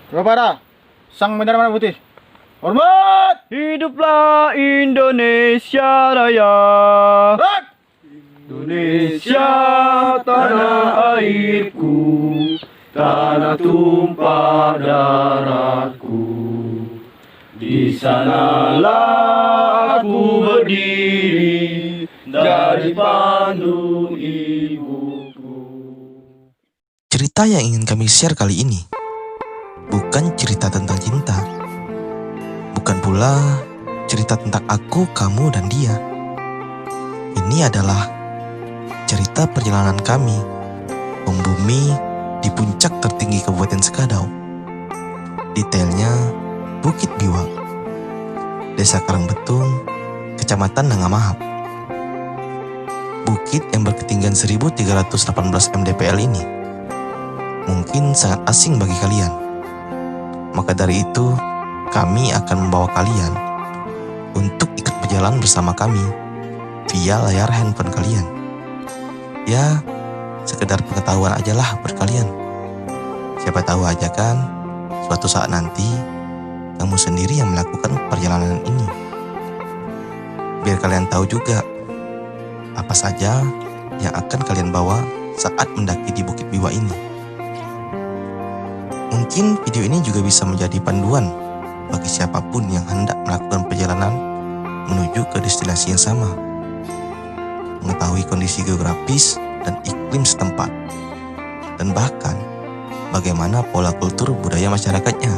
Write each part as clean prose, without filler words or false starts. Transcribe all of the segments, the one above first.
Coba para sang bendera merah putih. Hormat. Hiduplah Indonesia Raya. Gerak. Indonesia tanah airku, tanah tumpah darahku. Di sanalah aku berdiri dari pandu ibuku. Cerita yang ingin kami share kali ini bukan cerita tentang cinta, bukan pula cerita tentang aku, kamu, dan dia. Ini adalah cerita perjalanan kami membumi di puncak tertinggi Kabupaten Sekadau. Detailnya Bukit Biwak, Desa Karangbetung, Kecamatan Nangamahap. Bukit yang berketinggian 1318 mdpl ini mungkin sangat asing bagi kalian. Maka dari itu, kami akan membawa kalian untuk ikut berjalan bersama kami via layar handphone kalian. Ya, sekedar pengetahuan aja lah buat kalian. Siapa tahu aja kan, suatu saat nanti kamu sendiri yang melakukan perjalanan ini. Biar kalian tahu juga apa saja yang akan kalian bawa saat mendaki di Bukit Biwak ini. Mungkin video ini juga bisa menjadi panduan bagi siapapun yang hendak melakukan perjalanan menuju ke destinasi yang sama. Mengetahui kondisi geografis dan iklim setempat, dan bahkan bagaimana pola kultur budaya masyarakatnya.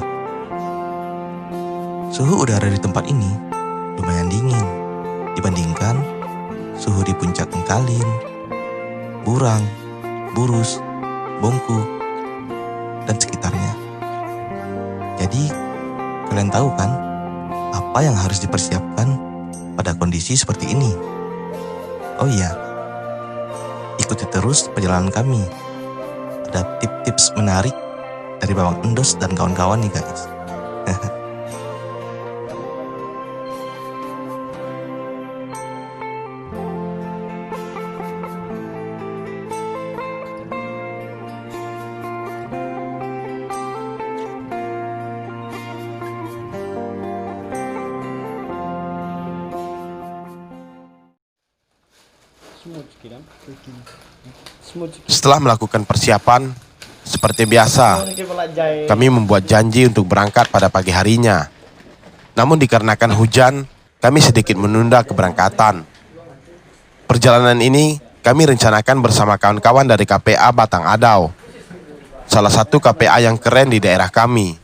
Suhu udara di tempat ini lumayan dingin dibandingkan suhu di puncak Engkalin, Burang, Burus, Bongku, dan sekitarnya. Jadi, kalian tahu kan apa yang harus dipersiapkan pada kondisi seperti ini? Oh iya, ikuti terus perjalanan kami. Ada tips-tips menarik dari Bawang Endos dan kawan-kawan nih guys. Setelah melakukan persiapan, seperti biasa, kami membuat janji untuk berangkat pada pagi harinya. Namun dikarenakan hujan, kami sedikit menunda keberangkatan. Perjalanan ini kami rencanakan bersama kawan-kawan dari KPA Batang Adau, salah satu KPA yang keren di daerah kami.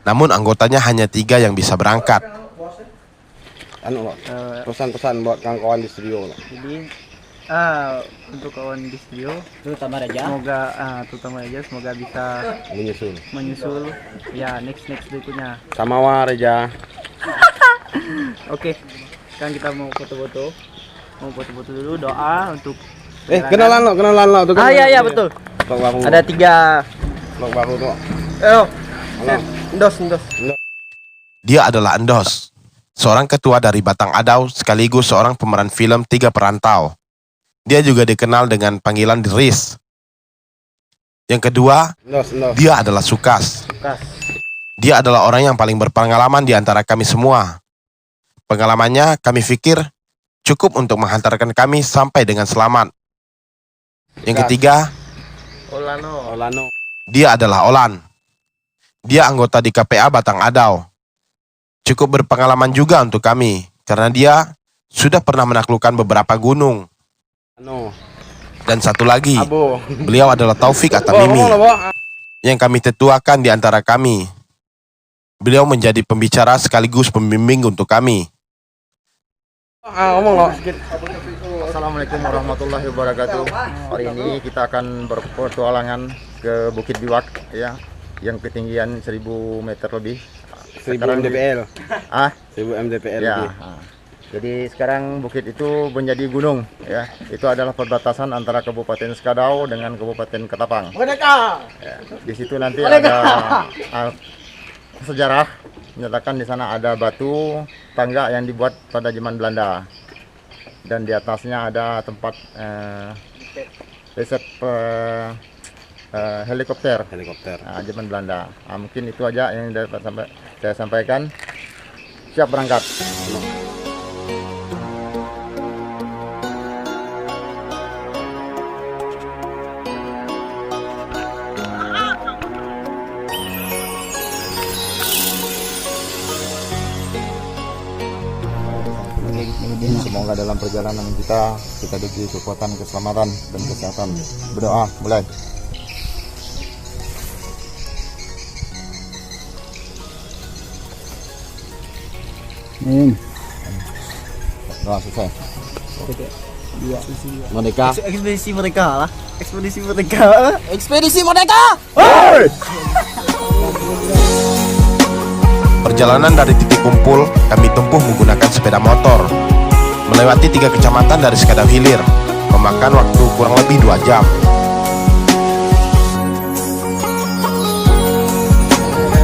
Namun anggotanya hanya 3 yang bisa berangkat. Pesan-pesan buat kawan-kawan di studio. Jadi untuk kawan di studio, terutama Raja, semoga bisa menyusul ya next berikutnya. Sama Reja. Oke, sekarang kita mau foto-foto dulu, doa untuk Kenalan lo tuh. iya betul. Ada 3. Lok baru tuh. Endos. Dia adalah Endos, seorang ketua dari Batang Adau sekaligus seorang pemeran film 3 Perantau. Dia juga dikenal dengan panggilan Riz. Yang kedua, dia adalah Sukas. Dia adalah orang yang paling berpengalaman di antara kami semua. Pengalamannya kami pikir cukup untuk menghantarkan kami sampai dengan selamat. Yang ketiga, Olano. dia adalah Olan. Dia anggota di KPA Batang Adau. Cukup berpengalaman juga untuk kami, karena dia sudah pernah menaklukkan beberapa gunung. Dan satu lagi, beliau adalah Taufik Atamimi, yang kami tetuakan di antara kami. Beliau menjadi pembicara sekaligus pembimbing untuk kami. Assalamualaikum warahmatullahi wabarakatuh. Hari ini kita akan berpetualangan ke Bukit Biwak ya, yang ketinggian 1000 meter lebih. 1000 mdpl. 1000 mdpl Ya. lebih. Jadi sekarang bukit itu menjadi gunung ya. Itu adalah perbatasan antara Kabupaten Sekadau dengan Kabupaten Ketapang. Ya, di situ nanti ada sejarah menyatakan di sana ada batu tangga yang dibuat pada zaman Belanda. Dan di atasnya ada tempat riset helikopter. Helikopter. Zaman Belanda. Mungkin itu aja yang dapat saya sampaikan. Siap berangkat. Semoga dalam perjalanan kita diberi kekuatan, keselamatan, dan kesehatan. Berdoa, mulai. Doa selesai. Merdeka. Ekspedisi Merdeka lah. Ekspedisi Merdeka. Ekspedisi Merdeka. Perjalanan dari titik kumpul kami tempuh menggunakan sepeda motor, melewati 3 kecamatan dari Skadau Hilir, memakan waktu kurang lebih 2 jam.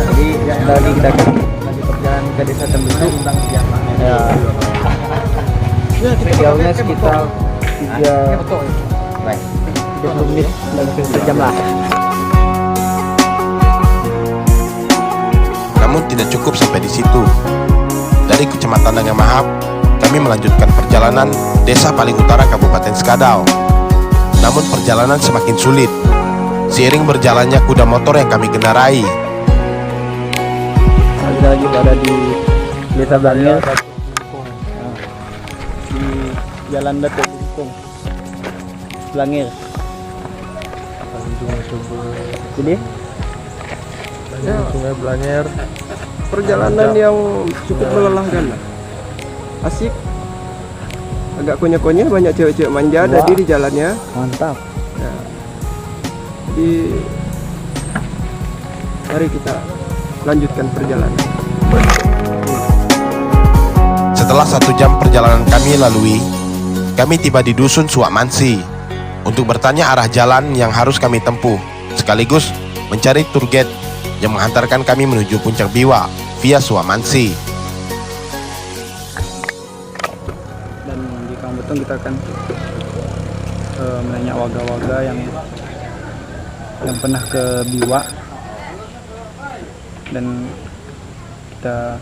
Jadi tadi kita lanjut perjalanan ke desa Tembusung. Ya. Jauhnya sekitar 30 menit dan sejam lah. Namun tidak cukup sampai di situ. Dari Kecamatan Dangga Mahap, kami melanjutkan perjalanan desa paling utara Kabupaten Skadau. Namun perjalanan semakin sulit, seiring berjalannya kuda motor yang kami gendarai. Kita lagi berada di Desa Blangir, di Jalan Datuk Bungkung, Blangir. Jadi Sungai Blangir, perjalanan yang cukup melelahkan lah. Asik, agak konya-konya, banyak cewek-cewek manja tadi di jalannya. mantap. Ya. Jadi mari kita lanjutkan perjalanan. Setelah 1 jam perjalanan kami lalui, kami tiba di Dusun Suwamansi untuk bertanya arah jalan yang harus kami tempuh, sekaligus mencari tour guide yang menghantarkan kami menuju Puncak Biwa via Suwamansi. Dan di Kampung Betung kita akan menanya warga-warga yang pernah ke Biwa, dan kita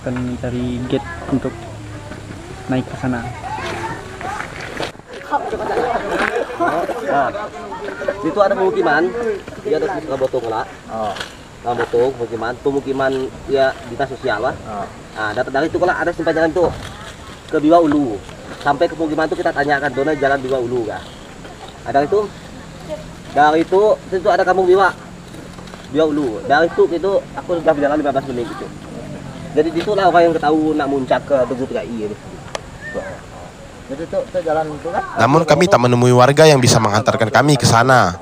akan mencari gate untuk naik ke sana. Nah, situ ada pemukiman, dia ada Kabotong lah. Kabotong pemukiman ya dinas sosial lah. Nah, dari itu kalau ada simpang jalan itu ke Biwa Ulu. Sampai ke pemukiman itu kita tanyakan dona jalan Biwa Ulu kah. Ada dari itu ada kampung Biwa Ulu. Dari itu aku sudah berjalan 15 menit gitu. Jadi itulah orang yang ketahui nak muncak ke Tugu PKI ini. Jadi itu jalan itu kan. Namun kami tak menemui warga yang bisa menghantarkan kami ke sana.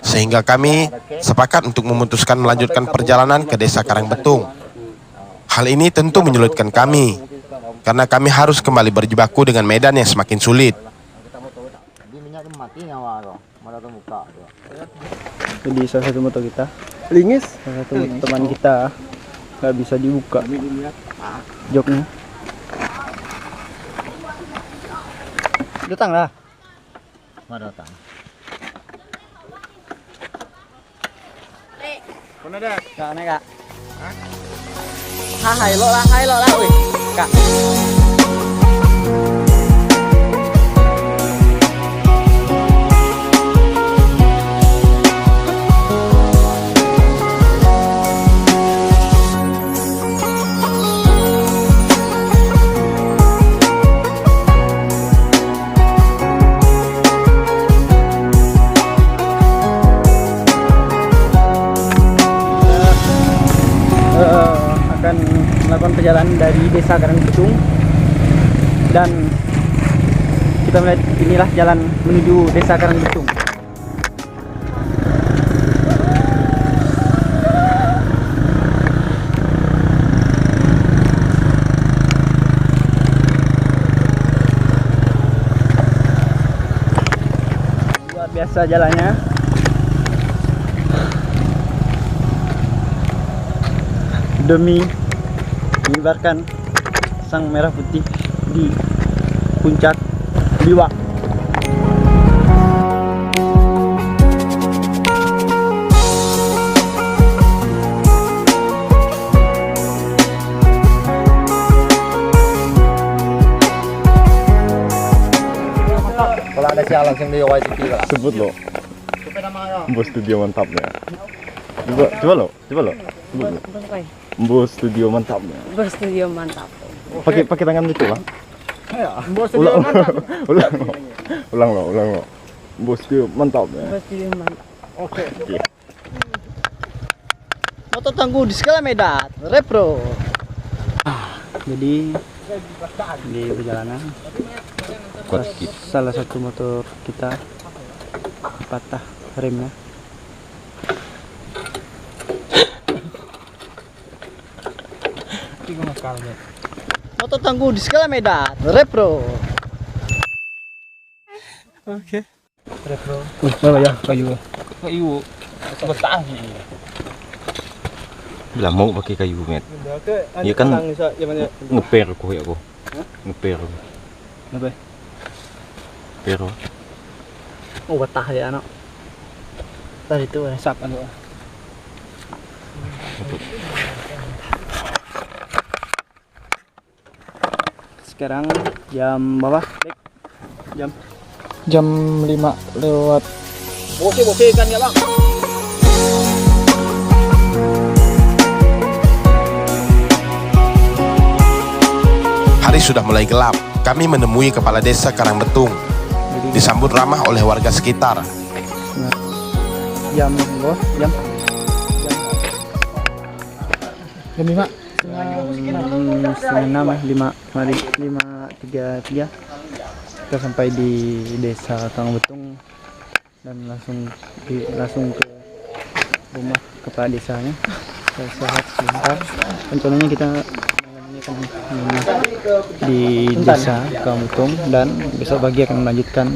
Sehingga kami sepakat untuk memutuskan melanjutkan perjalanan ke Desa Karangbetung. Hal ini tentu menyulitkan kami, karena kami harus kembali berjibaku dengan medan yang semakin sulit. Jadi salah satu motor kita, Lingis, salah satu teman kita nggak bisa dibuka joknya. Datanglah. Mana datang? Kak, naik kak. Hai lo lah, wih, kak. Akan melakukan perjalanan dari Desa Karangbetung, dan kita melihat inilah jalan menuju Desa Karangbetung. Luar biasa jalannya. Demi mengibarkan sang merah putih di puncak Biwa. spesial langsung di YCP lah. Sebut lo. Mbos studio mantapnya. Coba lo. Sebut lo. Mbos studio mantapnya. Berstudio mantap. Pakai tangan gitu lah. Bos studio mantap. Ulang lo. Mbos studio mantapnya. Berstudio mantap. Oke. Motor tangguh di skala Medan, repro. Jadi di perjalanan salah satu motor kita patah remnya. Motor tangguh di skala Medan, repro. Oke. Repro. Bawa ya kayu. Lah mau pakai kayu met. Ya kan ngeper kok ya kok. Ngeper. Apa? Pero Oh, betah ya anak. Tadi itu sap anu. Sekarang jam berapa? Jam 5 lewat. Bose kan ya, Bang? Hari sudah mulai gelap. Kami menemui kepala desa Karangbetung. Disambut ramah oleh warga sekitar. Jam 5. Setengah 5:33 kita sampai di desa Karangbetung dan langsung ke rumah kepala desanya. Kita sehat sebentar. Rencananya kita akan menginap di desa Karangbetung dan besok pagi akan melanjutkan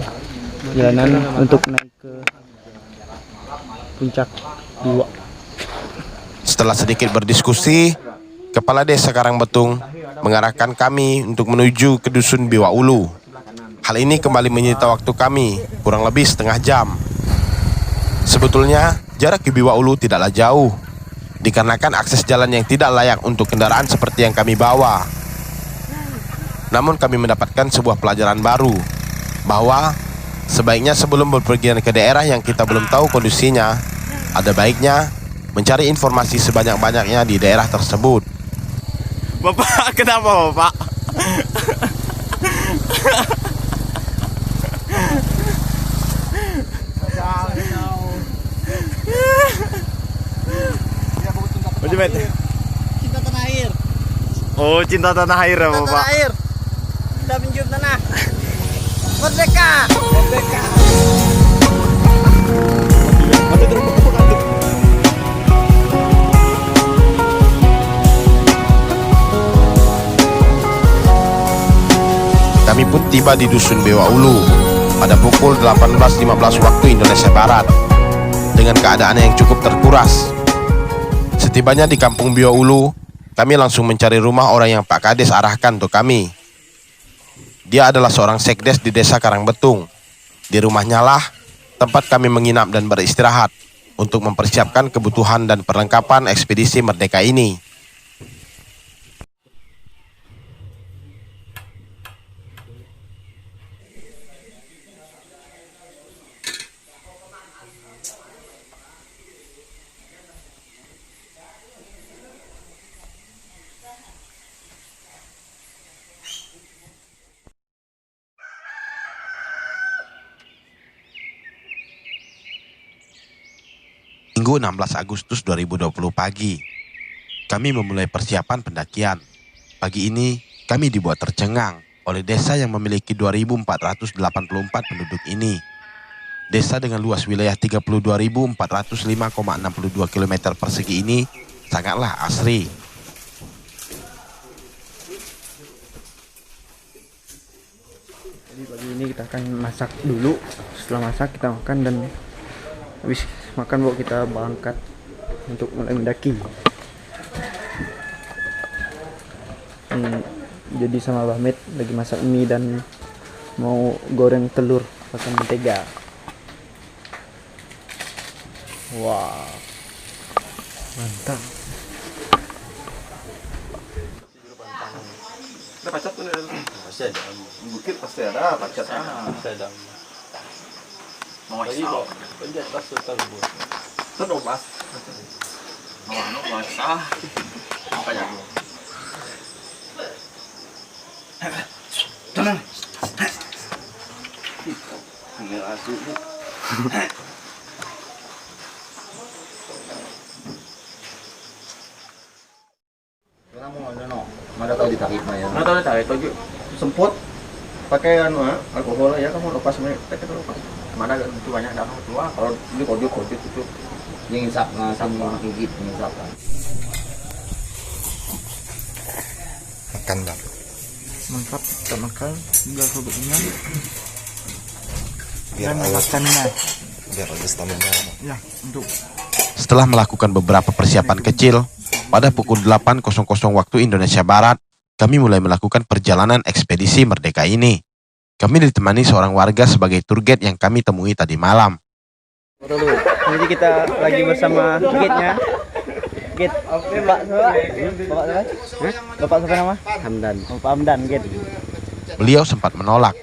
perjalanan untuk naik ke puncak 2. Setelah sedikit berdiskusi, kepala desa Karangbetung mengarahkan kami untuk menuju ke dusun Biwa Ulu. Hal ini kembali menyita waktu kami kurang lebih setengah jam. Sebetulnya jarak ke Biwa Ulu tidaklah jauh, dikarenakan akses jalan yang tidak layak untuk kendaraan seperti yang kami bawa. Namun kami mendapatkan sebuah pelajaran baru, bahwa sebaiknya sebelum berpergian ke daerah yang kita belum tahu kondisinya, ada baiknya mencari informasi sebanyak-banyaknya di daerah tersebut. Bapak, kenapa Bapak? Cinta tanah air. Oh, cinta tanah air ya Bapak. Tanah air. Kita menjunjung tanah. Merdeka. Kami pun tiba di dusun Biwa Ulu pada pukul 18.15 waktu Indonesia Barat dengan keadaan yang cukup terkuras. Setibanya di kampung Biwa Ulu, kami langsung mencari rumah orang yang Pak Kades arahkan untuk kami. Dia adalah seorang sekdes di desa Karangbetung. Di rumahnya lah tempat kami menginap dan beristirahat untuk mempersiapkan kebutuhan dan perlengkapan ekspedisi Merdeka ini. Minggu 16 Agustus 2020 pagi, kami memulai persiapan pendakian. Pagi ini, kami dibuat tercengang oleh desa yang memiliki 2.484 penduduk ini. Desa dengan luas wilayah 32.405,62 km persegi ini sangatlah asri. Jadi pagi ini kita akan masak dulu. Setelah masak kita makan dan habis makan baru kita berangkat untuk mulai mendaki. Jadi sama Bahmet lagi masak mie dan mau goreng telur pakai mentega. Wah, mantap. Ada pacat tuh. Bukit pasti ada pacat. Mana tahu ditarik mah ya. Mana tahu ditarik lagi semput pakai alkohol ya, kamu lepas lepas. Mana itu banyak darah keluar. Kalau ini kojok itu yang ngisap sama gigit ngisap. Makan Bang. Mantap, kita makan biar perut kenyang. Biar dapat stamina. Biar ada stamina. Ya, untuk Setelah melakukan beberapa persiapan kecil, pada pukul 8.00 waktu Indonesia Barat, kami mulai melakukan perjalanan ekspedisi Merdeka ini. Kami ditemani seorang warga sebagai tour guide yang kami temui tadi malam. jadi kita lagi bersama guide-nya. Guide, Bapak siapa? Bapak siapa nama? Hamdan. Bapak Hamdan, guide. Beliau sempat menolak,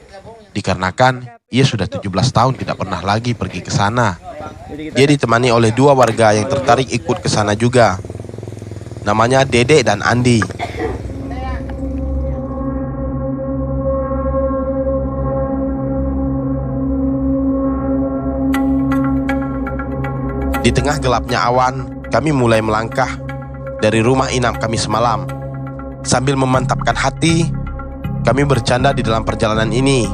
dikarenakan ia sudah 17 tahun tidak pernah lagi pergi ke sana. Dia ditemani oleh dua warga yang tertarik ikut ke sana juga. Namanya Dede dan Andi. Di tengah gelapnya awan, kami mulai melangkah dari rumah inap kami semalam. Sambil memantapkan hati, kami bercanda di dalam perjalanan ini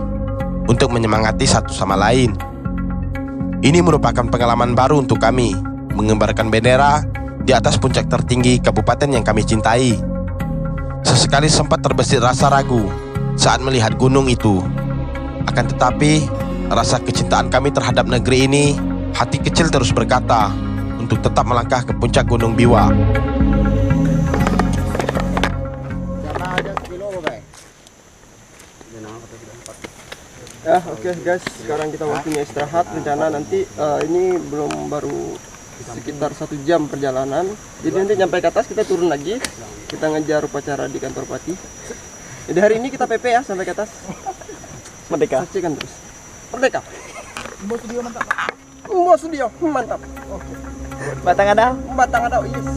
untuk menyemangati satu sama lain. Ini merupakan pengalaman baru untuk kami, mengembarkan bendera di atas puncak tertinggi kabupaten yang kami cintai. Sesekali sempat terbesit rasa ragu saat melihat gunung itu. Akan tetapi, rasa kecintaan kami terhadap negeri ini, hati kecil terus berkata untuk tetap melangkah ke puncak Gunung Biwa. Ya, oke guys, sekarang kita waktunya istirahat. Rencana nanti ini baru sekitar 1 jam perjalanan. Jadi nanti nyampe ke atas kita turun lagi. Kita ngejar upacara di kantor Pati. Jadi hari ini kita PP ya sampai ke atas. Merdeka. Saksikan terus. Merdeka. Bos studio mantap. Bos studio mantap. Oke. Batang ada? Batang ada. Yes.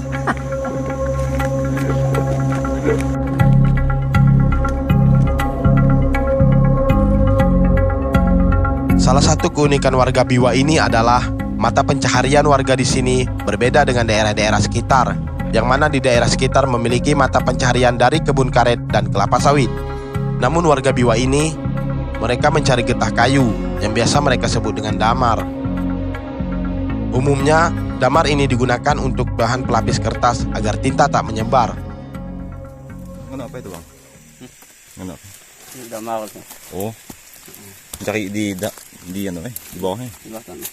Salah satu keunikan warga Biwa ini adalah mata pencaharian warga di sini berbeda dengan daerah-daerah sekitar, yang mana di daerah sekitar memiliki mata pencaharian dari kebun karet dan kelapa sawit. Namun warga Biwa ini, mereka mencari getah kayu yang biasa mereka sebut dengan damar. Umumnya, damar ini digunakan untuk bahan pelapis kertas agar tinta tak menyebar. Kenapa itu Bang? Kenapa? Damar. Oh, cari di bawahnya. Di bawah sana.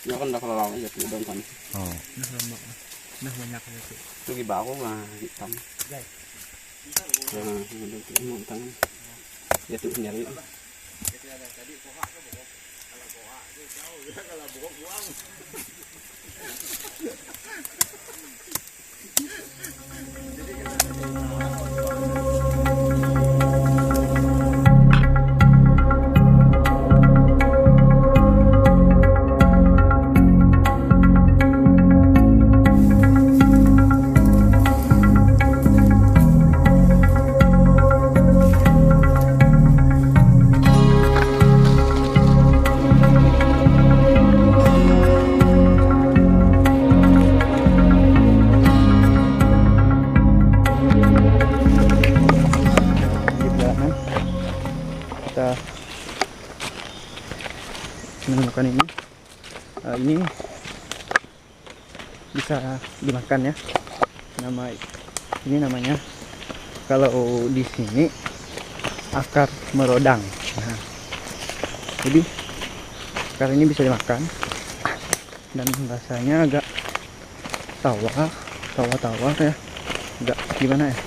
Ya kan udah kelelawar aja tuh daun sana. Oh. Nah banyak itu. Itu di bawah mah hitam. Nah, itu tangan. Ya tuh nyari. Kita menemukan ini bisa dimakan ya. Ini namanya kalau di sini akar merodang. Nah, jadi akar ini bisa dimakan dan rasanya agak tawar ya, agak gimana ya.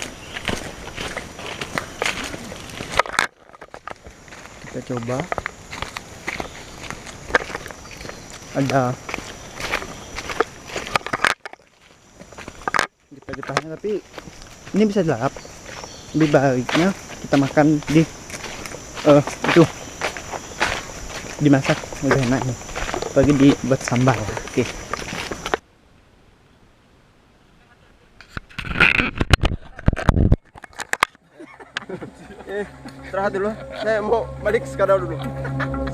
Kita coba. Ada getah-getahnya tapi ini bisa dilahap. Lebih baiknya kita makan di itu dimasak udah enak nih. Apalagi dibuat sambal. Oke. Istirahat dulu. Saya mau balik sekadau dulu.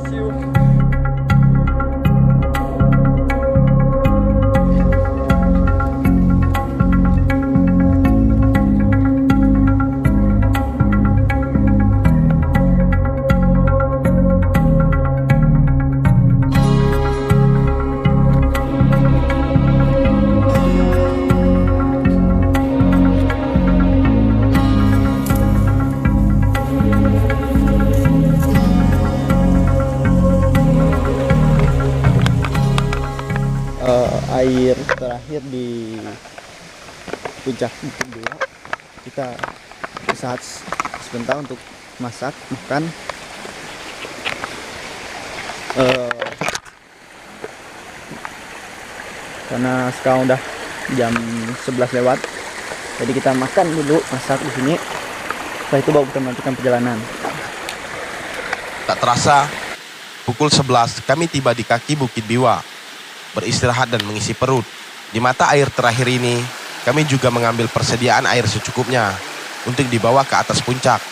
See you. Air terakhir di puncak Bukit Dua. Kita istirahat sebentar untuk masak makan. Karena sekarang udah jam 11 lewat, jadi kita makan dulu, masak di sini. Setelah itu baru kita melanjutkan perjalanan. Tak terasa, pukul 11 kami tiba di kaki Bukit Biwa, beristirahat dan mengisi perut. Di mata air terakhir ini, kami juga mengambil persediaan air secukupnya untuk dibawa ke atas puncak.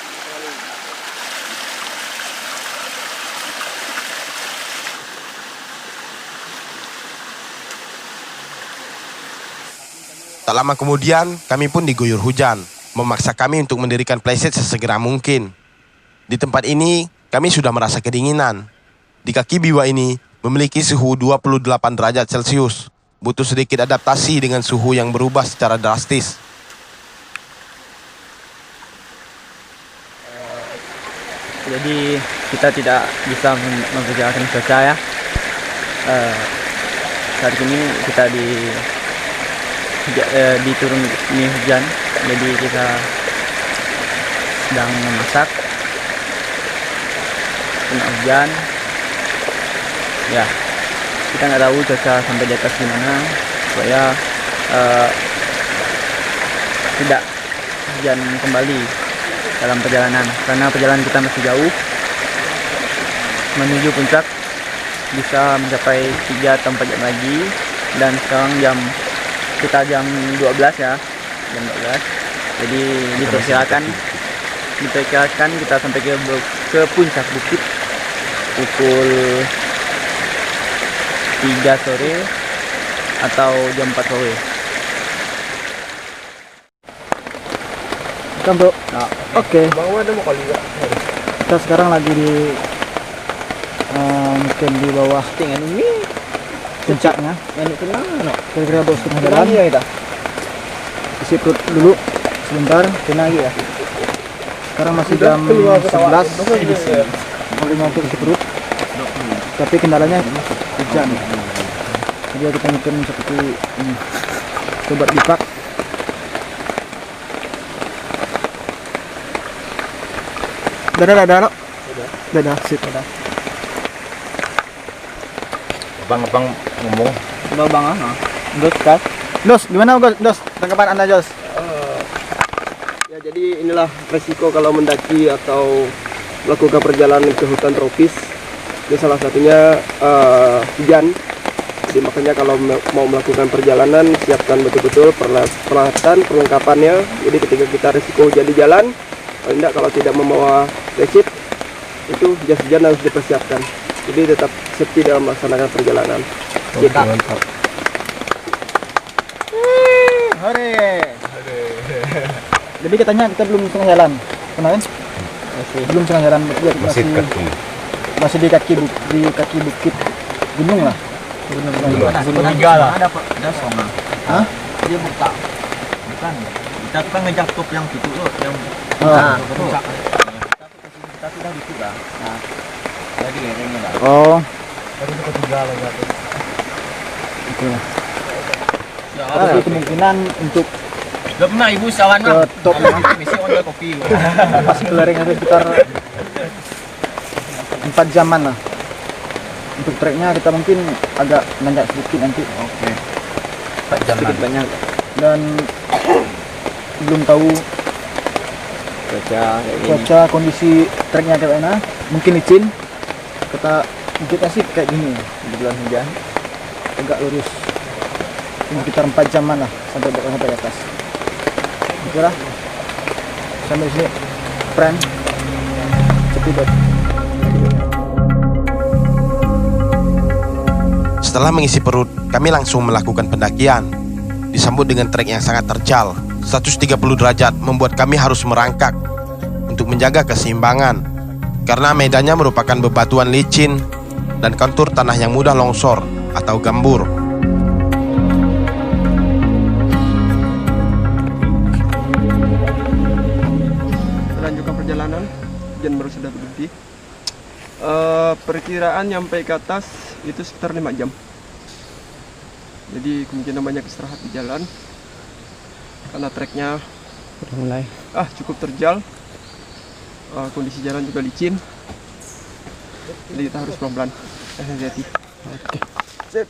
Tak lama kemudian, kami pun diguyur hujan, memaksa kami untuk mendirikan playset sesegera mungkin. Di tempat ini, kami sudah merasa kedinginan. Di kaki Biwa ini memiliki suhu 28 derajat Celcius. Butuh sedikit adaptasi dengan suhu yang berubah secara drastis. Jadi kita tidak bisa memperkirakan cuaca ya. Saat ini kita diturun ini hujan, jadi kita sedang memasak. Kena hujan. Ya, kita nggak tahu cuaca sampai di atas gimana, supaya tidak hujan kembali dalam perjalanan, karena perjalanan kita masih jauh menuju puncak, bisa mencapai 3 atau 4 jam lagi. Dan sekarang kita jam 12 ya, jam 12. Jadi diperkirakan kita sampai ke puncak bukit pukul 3 sore atau jam 4 sore. Kan bro? Nah, oke. Kita sekarang lagi di mungkin di bawah ini puncaknya. Kira-kira 2,5 jalan. Isi perut dulu sebentar, lagi ya. Sekarang masih jam 11. Mau 50 isi perut. Tapi kendalanya hujan. Jadi kita mungkin seperti ini. Coba dipak. Dadah, sip. Abang ngomong. Coba bang, Dos, gimana Dos? Tanggapan Anda, Dos? Ya, jadi inilah resiko kalau mendaki atau melakukan perjalanan ke hutan tropis. Ini salah satunya hujan. Jadi makanya kalau mau melakukan perjalanan, siapkan betul-betul peralatan, perlengkapannya. Jadi ketika kita resiko hujan di jalan, kalau tidak membawa receipt, itu jas hujan harus dipersiapkan. Jadi tetap safety dalam melaksanakan perjalanan. Mantap. Hore. Jadi katanya kita belum setengah jalan. Kemarin? Belum setengah jalan, masih di kaki bukit gunung lah. Gunung 3 lah. Ada songa. Hah? Dia buka. Bukan. Kita kan ngejar top yang itu loh, yang puncak. Kita sudah di situ lah. Nah. Jadi lerengnya lah. Oh. Tadi itu ketiga lah berarti. Itu lah. Ya, ada kemungkinan untuk Gak pernah ibu sawan ke top misi on kopi. Masih lereng ada sekitar 4 jaman lah. Untuk treknya kita mungkin agak nanjak sedikit nanti. Oke. 4 jam banyak. Dan belum tahu cuaca kondisi treknya kayak mana. Mungkin licin. Kita Kita sih kayak gini di bulan hujan, tegak lurus. Ini sekitar 4 jaman lah sampai di atas. Oke lah, sampai sini, friend. Cepet. Setelah mengisi perut, kami langsung melakukan pendakian. Disambut dengan trek yang sangat terjal, 130 derajat membuat kami harus merangkak untuk menjaga keseimbangan. Karena medannya merupakan bebatuan licin dan kontur tanah yang mudah longsor atau gambur. Melanjutkan perjalanan, hujan baru sudah berhenti. Perkiraan nyampe ke atas itu sekitar 5 jam. Jadi kemungkinan banyak istirahat di jalan karena treknya Udah mulai. cukup terjal. Kondisi jalan juga licin. Jadi kita harus pelan-pelan. Hati-hati. Oke. Sip.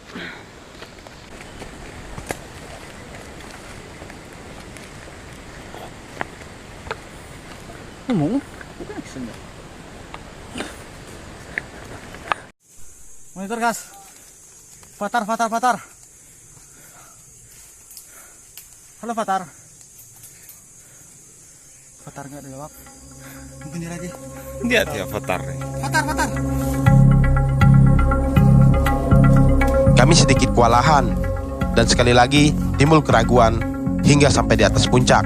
Ngomong, bukan action. Monitor gas. Fatar. Halo Fatar. Fatar nggak ada jawab. Mungkin dia lagi. Lihat ya Fatar. Fatar. Kami sedikit kewalahan dan sekali lagi timbul keraguan hingga sampai di atas puncak.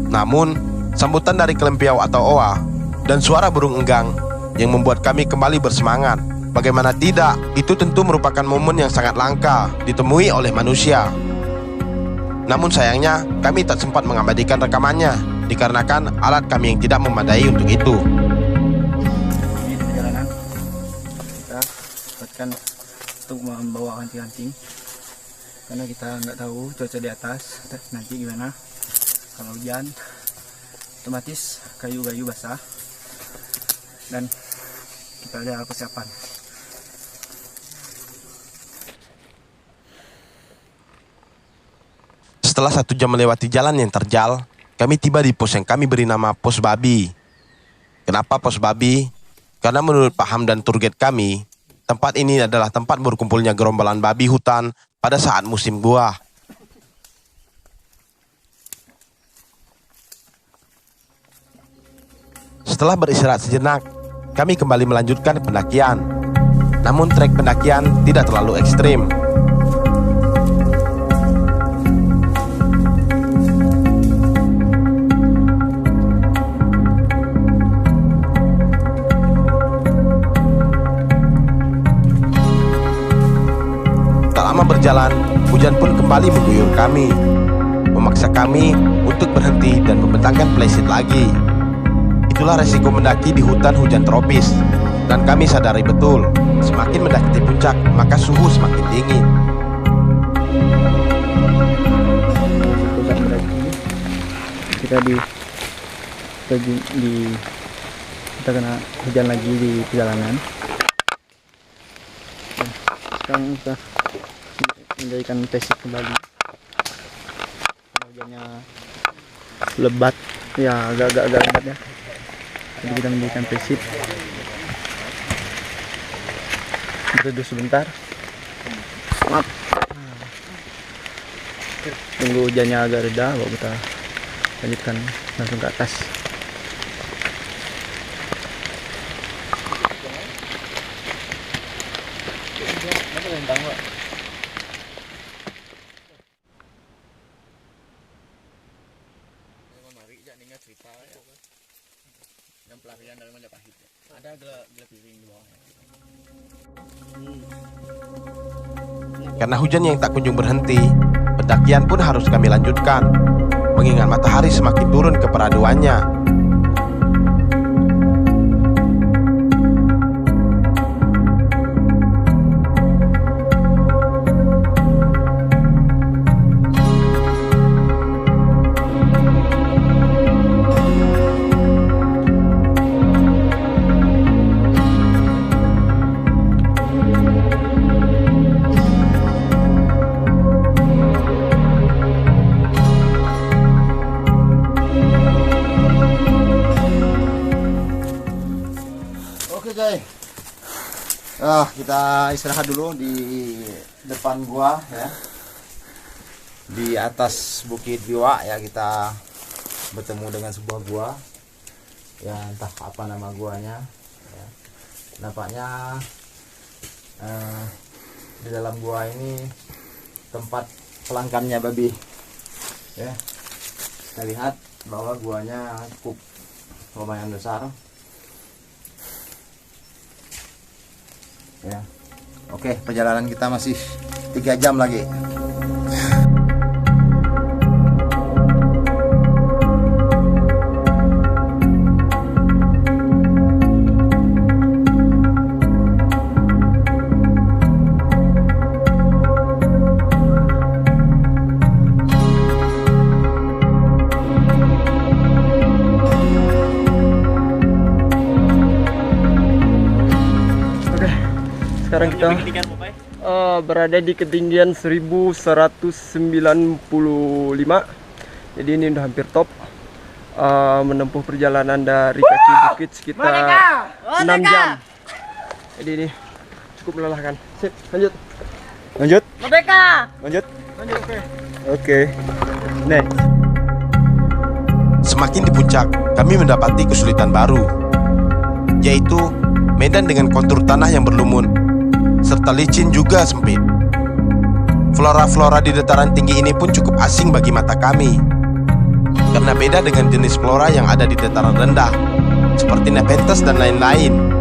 Namun, sambutan dari kelempiau atau oa dan suara burung enggang yang membuat kami kembali bersemangat. Bagaimana tidak, itu tentu merupakan momen yang sangat langka ditemui oleh manusia. Namun sayangnya, kami tak sempat mengabadikan rekamannya dikarenakan alat kami yang tidak memadai untuk itu. Ini perjalanan kita buatkan untuk membawa anting-anting karena kita nggak tahu cuaca di atas nanti gimana. Kalau hujan otomatis kayu-kayu basah dan kita ada persiapan. Setelah 1 jam melewati jalan yang terjal, kami tiba di pos yang kami beri nama Pos Babi. Kenapa Pos Babi? Karena menurut Pak Hamdan tour guide kami, tempat ini adalah tempat berkumpulnya gerombolan babi hutan pada saat musim buah. Setelah beristirahat sejenak, kami kembali melanjutkan pendakian. Namun trek pendakian tidak terlalu ekstrim. Berjalan, hujan pun kembali mengguyur kami, memaksa kami untuk berhenti dan membentangkan playset lagi. Itulah resiko mendaki di hutan hujan tropis, dan kami sadari betul, semakin mendaki di puncak, maka suhu semakin dingin. Pusat mendaki, kita kita kena hujan lagi di perjalanan. Sekarang kita menjadikan playset kembali. Hujannya lebat, ya agak lebat ya. Jadi kita menjadikan playset. Berteduh sebentar. Maaf. Tunggu hujannya agak reda, baru kita lanjutkan langsung ke atas. Karena hujan yang tak kunjung berhenti, pendakian pun harus kami lanjutkan, mengingat matahari semakin turun ke peraduannya. Kita istirahat dulu di depan gua ya. Di atas Bukit Biwa ya, kita bertemu dengan sebuah gua. Ya entah apa nama guanya ya. Nampaknya di dalam gua ini tempat pelangkannya babi ya. Kita lihat bahwa guanya cukup lumayan besar ya. Oke, perjalanan kita masih 3 jam lagi. Sekarang kita berada di ketinggian 1195. Jadi ini udah hampir top. Menempuh perjalanan dari kaki bukit sekitar 6 jam. Jadi ini cukup melelahkan. Sip, lanjut. Lanjut. Merdeka. Lanjut. Lanjut, oke. Oke. Next. Semakin di puncak, kami mendapati kesulitan baru, yaitu medan dengan kontur tanah yang berlumpur, serta licin juga sempit. Flora-flora di dataran tinggi ini pun cukup asing bagi mata kami, karena beda dengan jenis flora yang ada di dataran rendah, seperti Nepenthes dan lain-lain.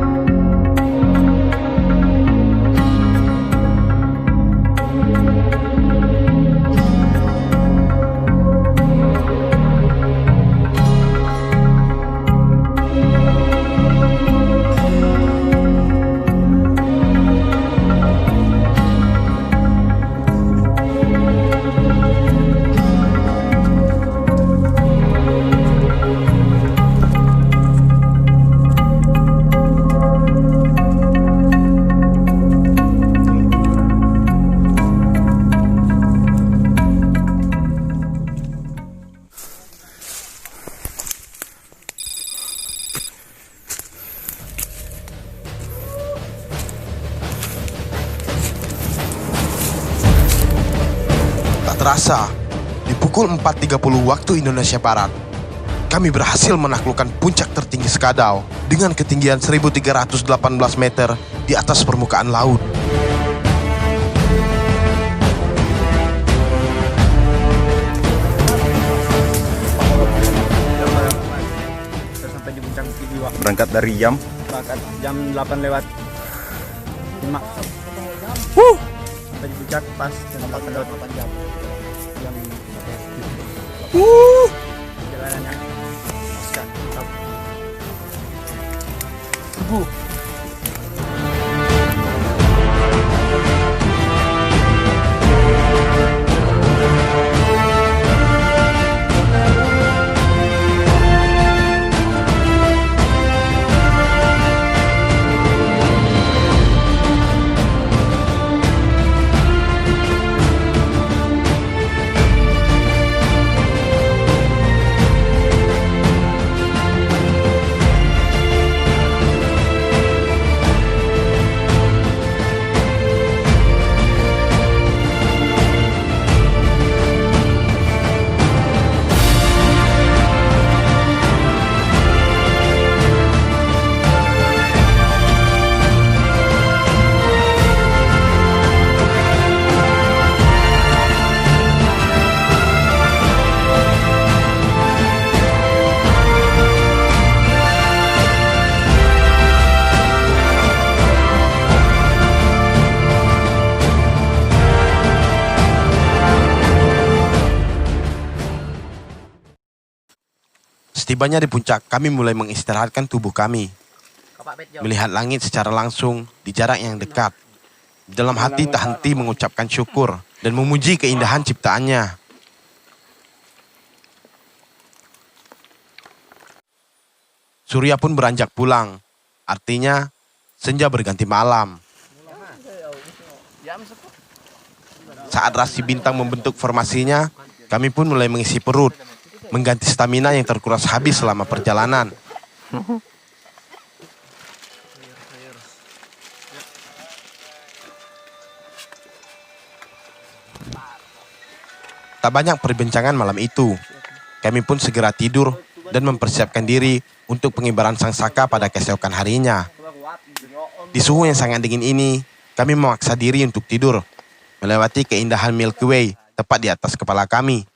Terasa, di pukul 4.30 waktu Indonesia Barat, kami berhasil menaklukkan puncak tertinggi Skadau dengan ketinggian 1318 meter di atas permukaan laut. Kita sampai di puncak Bukit Biwa. Berangkat dari jam Berangkat jam 8 lewat 5. Sampai di puncak pas jam 8 lewat 8 jam. Perjalanannya pasca tetap subuh. Setibanya di puncak, kami mulai mengistirahatkan tubuh kami, melihat langit secara langsung di jarak yang dekat. Di dalam hati tak henti mengucapkan syukur dan memuji keindahan ciptaannya. Surya pun beranjak pulang, artinya senja berganti malam. Saat rasi bintang membentuk formasinya, kami pun mulai mengisi perut, mengganti stamina yang terkuras habis selama perjalanan. Tak banyak perbincangan malam itu. Kami pun segera tidur dan mempersiapkan diri untuk pengibaran sangsaka pada keesokan harinya. Di suhu yang sangat dingin ini, kami memaksa diri untuk tidur, melewati keindahan Milky Way tepat di atas kepala kami.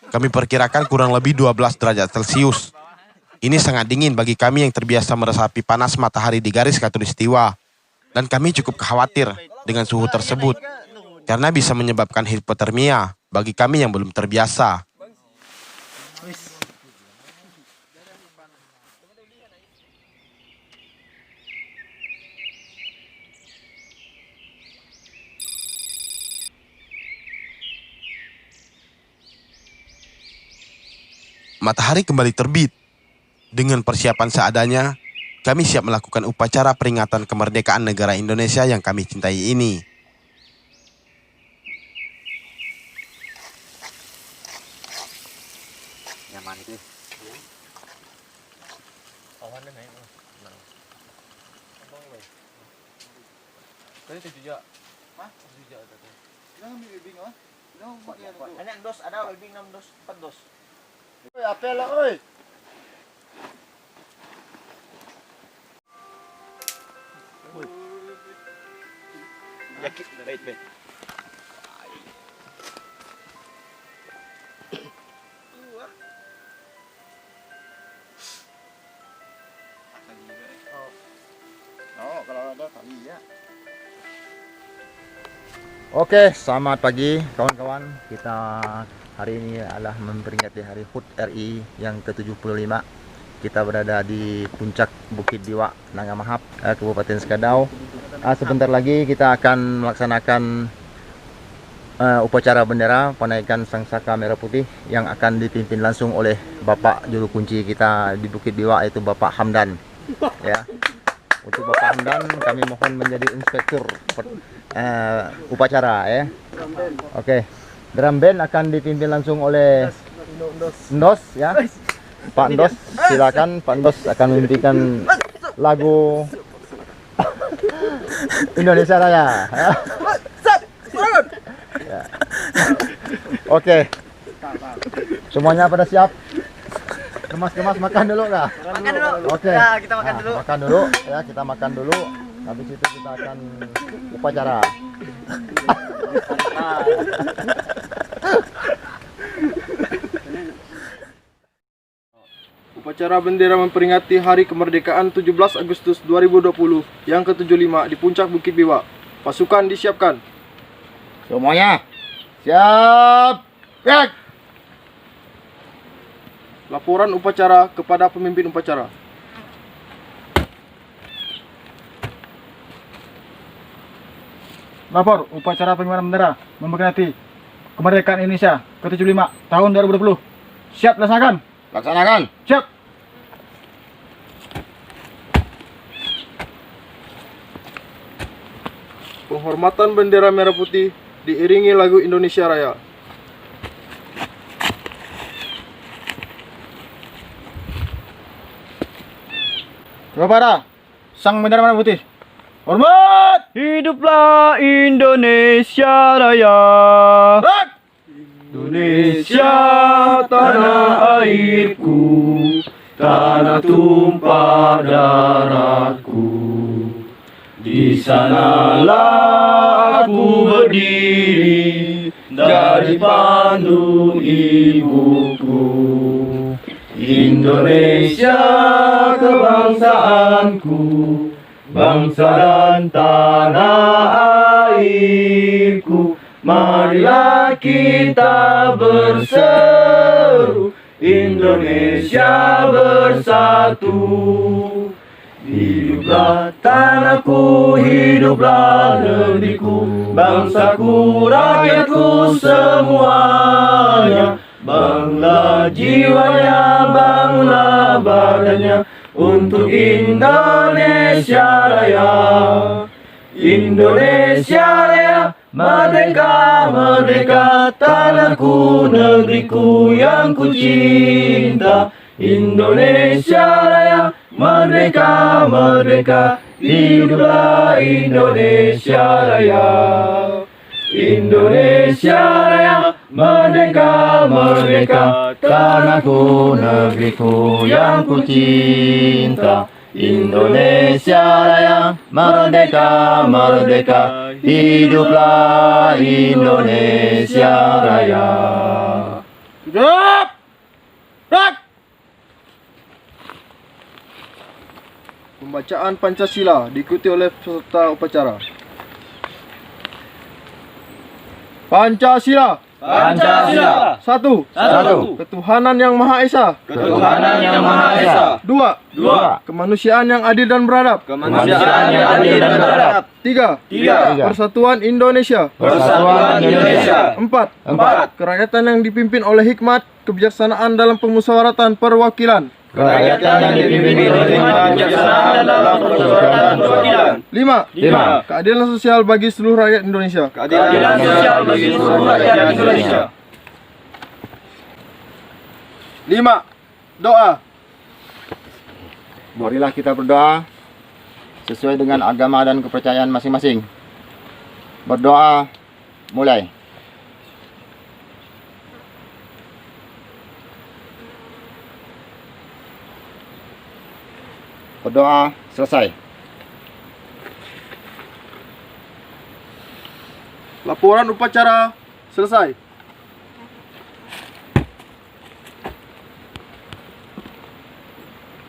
Kami perkirakan kurang lebih 12 derajat Celcius. Ini sangat dingin bagi kami yang terbiasa meresapi panas matahari di garis khatulistiwa. Dan kami cukup khawatir dengan suhu tersebut, karena bisa menyebabkan hipotermia bagi kami yang belum terbiasa. Matahari kembali terbit. Dengan persiapan seadanya, kami siap melakukan upacara peringatan kemerdekaan negara Indonesia yang kami cintai ini. Oke, selamat pagi kawan-kawan. Kita hari ini adalah memperingati Hari HUT RI yang ke-75. Kita berada di puncak Bukit Biwak, Nangamahap, Kabupaten Sekadau. Sebentar lagi kita akan melaksanakan upacara bendera penaikan sangsaka merah putih yang akan dipimpin langsung oleh Bapak Juru Kunci kita di Bukit Biwak, yaitu Bapak Hamdan. Ya. Untuk Bapak Hamdan kami mohon menjadi inspektur upacara ya. Oke. Drum band akan dipimpin langsung oleh Ndos ya. Pak Ndos, silakan Pak Ndos akan memimpinkan lagu Indonesia Raya ya. Ya. Oke. Semuanya pada siap? Kemas-kemas makan dulu kah? Makan dulu. Oke. Ya, kita makan dulu. Makan dulu ya, kita makan dulu. Habis itu kita akan upacara. Upacara bendera memperingati Hari Kemerdekaan 17 Agustus 2020 yang ke-75 di puncak Bukit Biwak. Pasukan disiapkan. Semuanya siap. Cek. Laporan upacara kepada pemimpin upacara. Lapor upacara pengibaran bendera memperingati kemerdekaan Indonesia ke-75 tahun 2020. Siap dilaksanakan? Laksanakan. Siap. Penghormatan bendera merah putih diiringi lagu Indonesia Raya. Kepada sang bendera merah putih. Hormat! Hiduplah Indonesia Raya. Indonesia tanah airku, tanah tumpah darahku. Di sanalah aku berdiri dari pandu ibuku. Indonesia kebangsaanku, bangsa dan tanah airku. Marilah kita berseru, Indonesia bersatu. Hiduplah tanahku, hiduplah negeriku, bangsaku, rakyatku semuanya. Bangunlah jiwanya, bangunlah badannya untuk Indonesia Raya. Indonesia Raya, merdeka, merdeka, tanahku, negeriku yang ku cinta. Indonesia Raya, merdeka, merdeka, hiduplah Indonesia Raya. Indonesia Raya, merdeka, merdeka, tanahku, negeriku yang ku cinta. Indonesia Raya, merdeka, merdeka, hiduplah Indonesia Raya. Hidup! Gerak! Pembacaan Pancasila diikuti oleh peserta upacara. Pancasila. Pancasila. Satu. Ketuhanan yang Maha Esa. Ketuhanan yang Maha Esa. Dua. Kemanusiaan yang adil dan beradab. Kemanusiaan yang adil dan beradab. Tiga. Persatuan Indonesia. Persatuan Indonesia. Empat. Kerakyatan yang dipimpin oleh hikmat, kebijaksanaan dalam pemusyawaratan perwakilan. Kerakyatan yang dipimpin oleh hikmat, kebijaksanaan dalam pemusyawaratan perwakilan. 5. Keadilan sosial bagi seluruh rakyat Indonesia. Keadilan sosial bagi seluruh rakyat Indonesia. 5. Doa. Marilah kita berdoa sesuai dengan agama dan kepercayaan masing-masing. Berdoa, mulai. Berdoa, selesai. Laporan upacara selesai.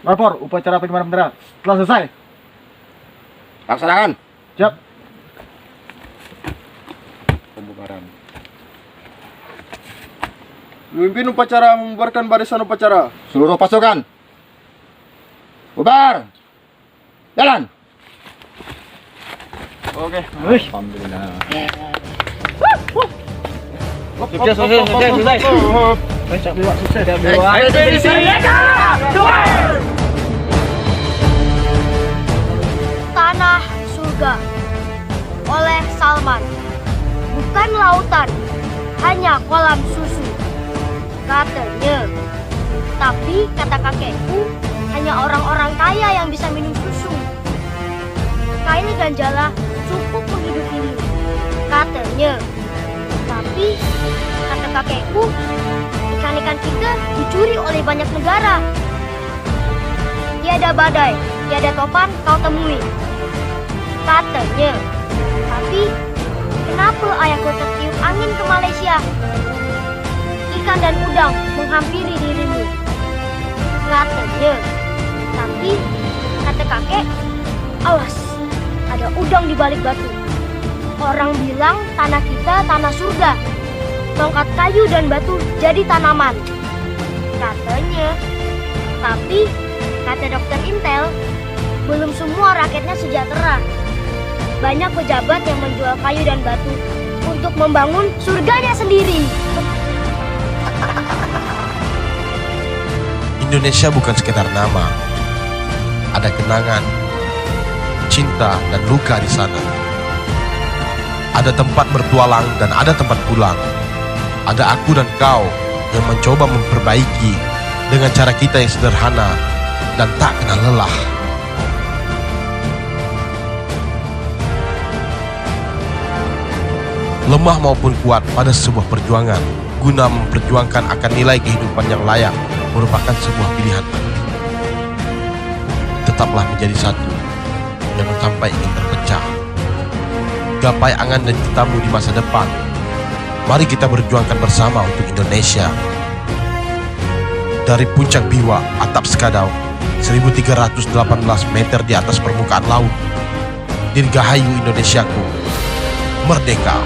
Lapor upacara pengibaran bendera telah selesai. Laksanakan. Siap. Pembubaran. Memimpin upacara membubarkan barisan upacara. Seluruh pasukan, bubar. Jalan. Oke. Alhamdulillah. Tanah Surga oleh Salman. Bukan lautan, hanya kolam susu, katanya. Tapi kata kakekku, hanya orang-orang kaya yang bisa minum susu. Kain ganjala cukup menghidupimu, katanya. Tapi kata kakekku, ikan-ikan kita dicuri oleh banyak negara. Tiada badai, tiada topan kau temui, katanya. Tapi kenapa ayahku tertiup angin ke Malaysia? Ikan dan udang menghampiri dirimu, katanya. Tapi kata kakek, awas, ada udang di balik batu. Orang bilang tanah kita tanah surga. Tongkat kayu dan batu jadi tanaman, katanya. Tapi kata dokter Intel, belum semua rakyatnya sejahtera. Banyak pejabat yang menjual kayu dan batu untuk membangun surganya sendiri. Indonesia bukan sekedar nama. Ada kenangan, cinta, dan luka di sana. Ada tempat bertualang dan ada tempat pulang. Ada aku dan kau yang mencoba memperbaiki dengan cara kita yang sederhana dan tak kenal lelah. Lemah maupun kuat pada sebuah perjuangan guna memperjuangkan akan nilai kehidupan yang layak merupakan sebuah pilihan penting. Tetaplah menjadi satu, jangan sampai ingin terpecah. Gapai angan dan citamu di masa depan. Mari kita berjuangkan bersama untuk Indonesia. Dari puncak Biwa, atap Skadau, 1318 meter di atas permukaan laut. Dirgahayu Indonesiaku, merdeka.